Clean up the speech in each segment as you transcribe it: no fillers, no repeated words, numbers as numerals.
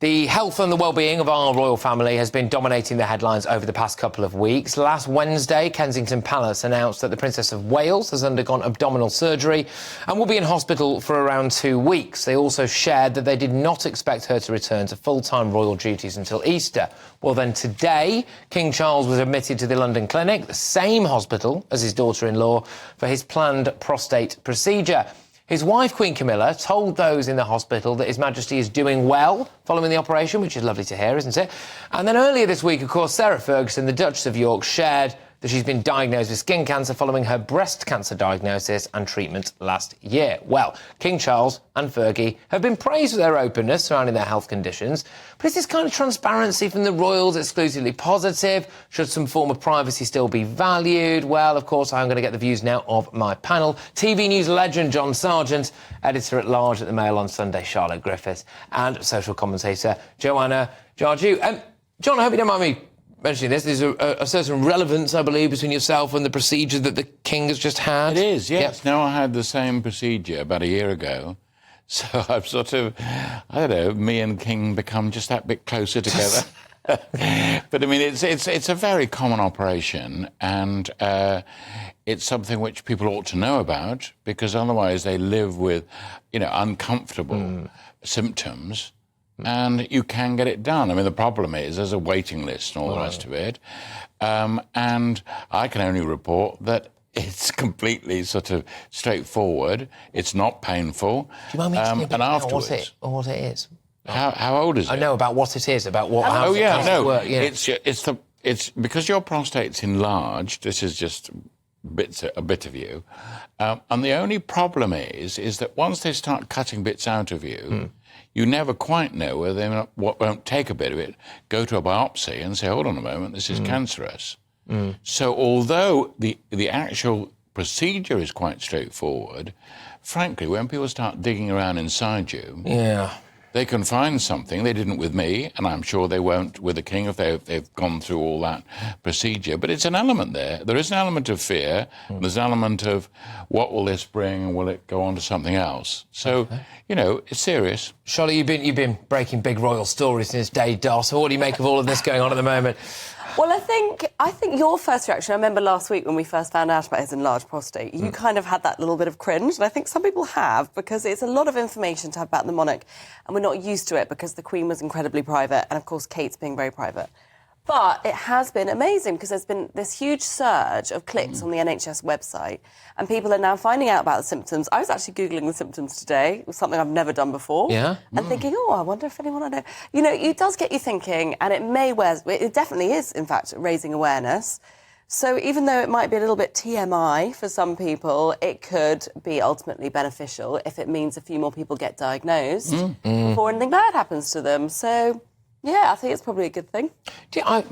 The health and the well-being of our royal family has been dominating the headlines over the past couple of weeks. Last Wednesday, Kensington Palace announced that the Princess of Wales has undergone abdominal surgery and will be in hospital for around 2 weeks. They also shared that they did not expect her to return to full-time royal duties until Easter. Well, then today, King Charles was admitted to the London clinic, the same hospital as his daughter-in-law, for his planned prostate procedure. His wife, Queen Camilla, told those in the hospital that His Majesty is doing well following the operation, which is lovely to hear, isn't it? And then earlier this week, of course, Sarah Ferguson, the Duchess of York, shared that she's been diagnosed with skin cancer following her breast cancer diagnosis and treatment last year. Well, King Charles and Fergie have been praised for their openness surrounding their health conditions, but is this kind of transparency from the royals exclusively positive? Should some form of privacy still be valued? Well, of course, I'm going to get the views now of my panel. TV News legend John Sargent, editor-at-large at The Mail on Sunday, Charlotte Griffiths, and social commentator Joanna Jarju. John, I hope you don't mind me mentioning this. There's a certain relevance, I believe, between yourself and the procedure that the King has just had. It is, yes. Yep. Now, I had the same procedure about a year ago, so I've sort of, I don't know, me and King become just that bit closer together. But, I mean, it's a very common operation, and it's something which people ought to know about, because otherwise they live with, you know, uncomfortable symptoms. And you can get it done. I mean, the problem is there's a waiting list and all the rest of it. And I can only report that it's completely sort of straightforward. It's not painful. Do you mind me asking about what it is? How old is it? I know about what it is, about what... How it work, yeah. It's because your prostate's enlarged. This is just a bit of you. And the only problem is that once they start cutting bits out of you, you never quite know whether they won't take a bit of it, go to a biopsy and say, hold on a moment, this is cancerous. So although the actual procedure is quite straightforward, frankly, when people start digging around inside you, they can find something. They didn't with me, and I'm sure they won't with the King if they've gone through all that procedure. But it's an element there. There is an element of fear. There's an element of what will this bring, and will it go on to something else? So, you know, it's serious. Charlotte, you've been breaking big royal stories since day dot. So what do you make of all of this going on at the moment? Well, I think your first reaction, I remember last week when we first found out about his enlarged prostate, you kind of had that little bit of cringe, and I think some people have, because it's a lot of information to have about the monarch, and we're not used to it because the Queen was incredibly private, and of course Kate's being very private. But it has been amazing because there's been this huge surge of clicks on the NHS website, and people are now finding out about the symptoms. I was actually Googling the symptoms today. It was something I've never done before. Yeah? And thinking, oh, I wonder if anyone I know... You know, it does get you thinking, and it definitely is, in fact, raising awareness. So even though it might be a little bit TMI for some people, it could be ultimately beneficial if it means a few more people get diagnosed before anything bad happens to them. So... yeah, I think it's probably a good thing.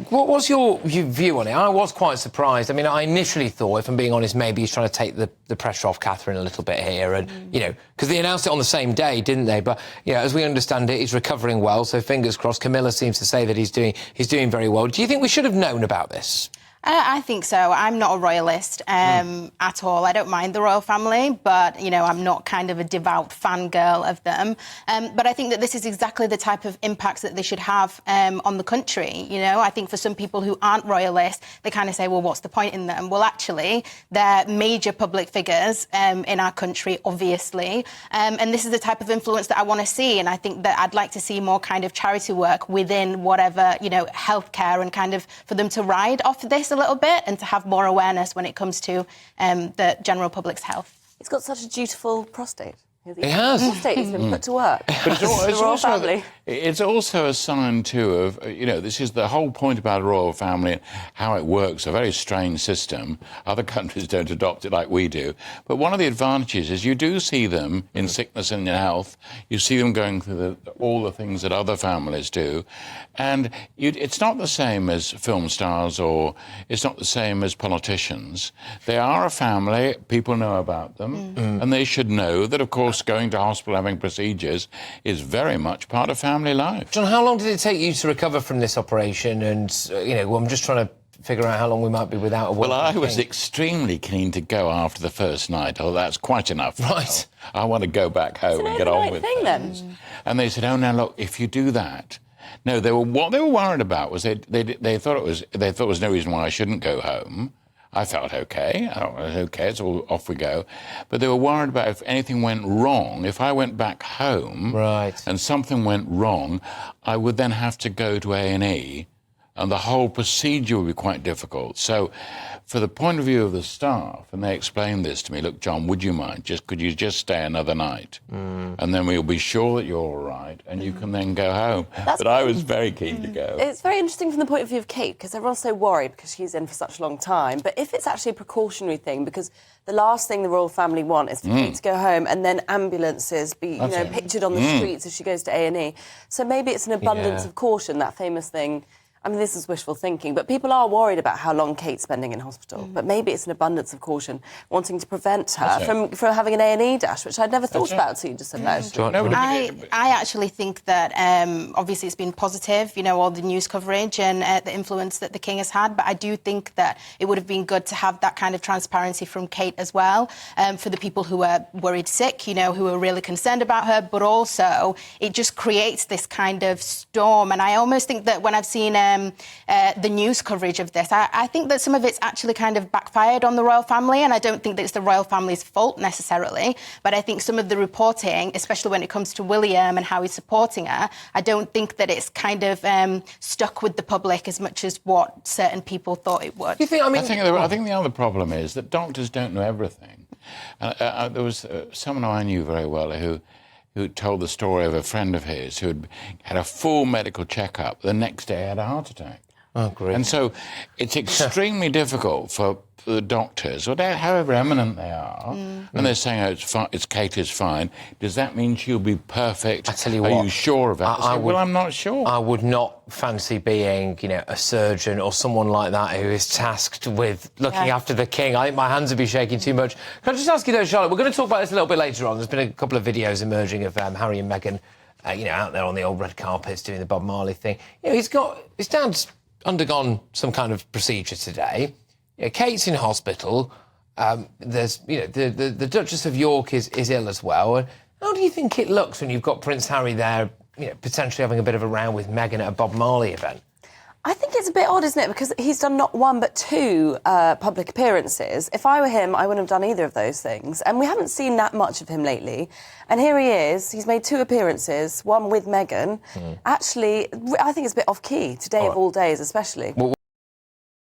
What was your view on it? I was quite surprised. I mean, I initially thought, if I'm being honest, maybe he's trying to take the pressure off Catherine a little bit here. And, you know, because they announced it on the same day, didn't they? But, you know, as we understand it, he's recovering well, so fingers crossed. Camilla seems to say that he's doing very well. Do you think we should have known about this? I think so. I'm not a royalist at all. I don't mind the royal family, but, you know, I'm not kind of a devout fangirl of them. But I think that this is exactly the type of impacts that they should have on the country, you know. I think for some people who aren't royalists, they kind of say, well, what's the point in them? Well, actually, they're major public figures in our country, obviously. And this is the type of influence that I want to see. And I think that I'd like to see more kind of charity work within whatever, you know, healthcare, and kind of for them to ride off this a little bit and to have more awareness when it comes to the general public's health. He's got such a dutiful prostate. He has. Prostate has been put to work. But it's also a sign, too, of, you know, this is the whole point about a royal family and how it works, a very strange system. Other countries don't adopt it like we do. But one of the advantages is you do see them in sickness and in health. You see them going through all the things that other families do. And it's not the same as film stars, or it's not the same as politicians. They are a family, people know about them, and they should know that, of course, going to hospital, having procedures is very much part of family life. John, how long did it take you to recover from this operation? And, you know, I'm just trying to figure out how long we might be without a working Well, I was king. extremely keen to go after the first night. Oh, that's quite enough. Right. I want to go back home and get on with thing, things. then. And they said, "Oh, now look, if you do that." No, what they were worried about was they thought it was no reason why I shouldn't go home. I felt okay. I was okay. So off we go. But they were worried about if anything went wrong. If I went back home, Right, and something went wrong, I would then have to go to A&E, and the whole procedure would be quite difficult. So, for the point of view of the staff, and they explained this to me, look, John, would you mind? Could you just stay another night? And then we'll be sure that you're all right, and you can then go home. But I was very keen to go. It's very interesting from the point of view of Kate, because everyone's so worried because she's in for such a long time. But if it's actually a precautionary thing, because the last thing the royal family want is for Kate to go home and then ambulances be, pictured on the streets as she goes to A&E. So maybe it's an abundance of caution, that famous thing. I mean, this is wishful thinking, but people are worried about how long Kate's spending in hospital. But maybe it's an abundance of caution, wanting to prevent her from having an A&E dash, which I'd never thought about until you just said that. I actually think that obviously it's been positive, all the news coverage and the influence that the King has had, but I do think that it would have been good to have that kind of transparency from Kate as well, for the people who are worried sick, who are really concerned about her, but also it just creates this kind of storm. And I almost think that when I've seen the news coverage of this, I think that some of it's actually kind of backfired on the royal family, and I don't think that it's the royal family's fault necessarily, but I think some of the reporting, especially when it comes to William and how he's supporting her, I don't think that it's kind of stuck with the public as much as what certain people thought it would. You think, I think the other problem is that doctors don't know everything. There was someone I knew very well who told the story of a friend of his who had a full medical checkup. The next day had a heart attack. Oh, great. And so it's extremely difficult for the doctors, however eminent they are, and they're saying, oh, Kate is fine. Does that mean she'll be perfect? I tell you Are what, you sure of that? Well, I'm not sure. I would not fancy being, a surgeon or someone like that who is tasked with looking after the king. I think my hands would be shaking too much. Can I just ask you though, Charlotte, we're going to talk about this a little bit later on. There's been a couple of videos emerging of Harry and Meghan, out there on the old red carpets doing the Bob Marley thing. His dad's undergone some kind of procedure today. Kate's in hospital. There's, the Duchess of York is ill as well. How do you think it looks when you've got Prince Harry there, potentially having a bit of a row with Meghan at a Bob Marley event? I think it's a bit odd, isn't it? Because he's done not one but two public appearances. If I were him, I wouldn't have done either of those things. And we haven't seen that much of him lately. And here he is. He's made two appearances, one with Meghan. Actually, I think it's a bit off-key, today of all days especially.